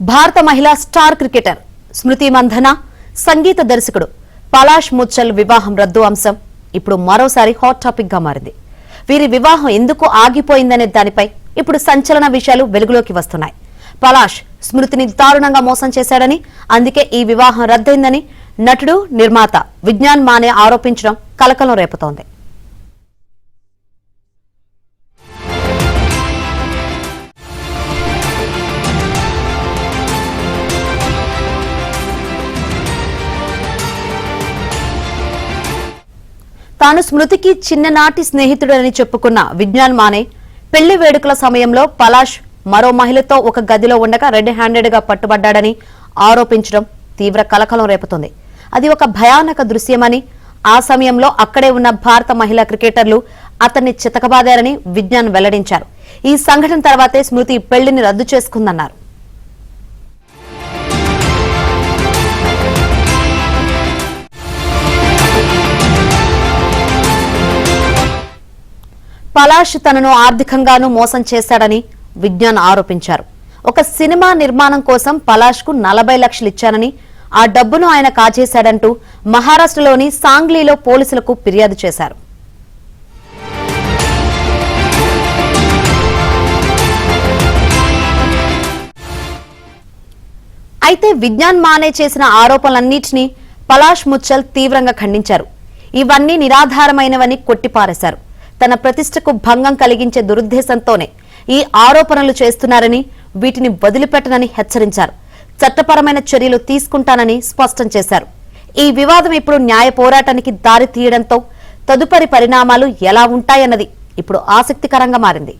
భారత మహిళా star cricketer స్మృతి మంధన సంగీత దర్శకుడు పలాష్ ముచ్చల్ వివాహం రద్దు అంశం ఇప్పుడు మరోసారి హాట్ టాపిక్ గా మారింది. వీరి వివాహం ఎందుకు ఆగిపోయిందనే దానిపై ఇప్పుడు సంచలన విషయాలు వెలుగులోకి వస్తున్నాయి. పలాష్ స్మృతిని దారుణంగా మోసం చేశాడని, అందుకే ఈ వివాహం రద్దయిందని నటుడు నిర్మాత విజ్ఞాన్ మానే ఆరోపించడం కలకలం రేపుతోంది. తాను స్మృతికి చిన్ననాటి స్నేహితుడని చెప్పుకున్న విజ్ఞాన్ మానే పెళ్లి వేడుకల సమయంలో పలాష్ మరో మహిళతో ఒక గదిలో ఉండగా రెడ్ హ్యాండెడ్ గా పట్టుబడ్డాడని ఆరోపించడం తీవ్ర కలకలం రేపుతోంది. అది ఒక భయానక దృశ్యమని, ఆ సమయంలో అక్కడే ఉన్న భారత మహిళా క్రికెటర్లు అతన్ని చితకబాదారని విజ్ఞాన్ వెల్లడించారు. ఈ సంఘటన తర్వాతే స్మృతి పెళ్లిని రద్దు చేసుకుందన్నారు. పలాష్ తనను ఆర్థికంగానూ మోసం చేశాడని విజ్ఞాన్ ఆరోపించారు. ఒక సినిమా నిర్మాణం కోసం పలాష్ కు 40 లక్షలు ఇచ్చానని, ఆ డబ్బును ఆయన కాజేశాడంటూ మహారాష్ట్రలోని సాంగ్లీలో పోలీసులకు ఫిర్యాదు చేశారు. అయితే విజ్ఞాన్ మానే చేసిన ఆరోపణలన్నింటినీ పలాష్ ముచ్చల్ తీవ్రంగా ఖండించారు. ఇవన్నీ నిరాధారమైనవని కొట్టిపారేశారు. తన ప్రతిష్టకు భంగం కలిగించే దురుద్దేశంతోనే ఈ ఆరోపణలు చేస్తున్నారని, వీటిని వదిలిపెట్టనని హెచ్చరించారు. చట్టపరమైన చర్యలు తీసుకుంటానని స్పష్టం చేశారు. ఈ వివాదం ఇప్పుడు న్యాయ పోరాటానికి దారి తీయడంతో తదుపరి పరిణామాలు ఎలా ఉంటాయన్నది ఇప్పుడు ఆసక్తికరంగా మారింది.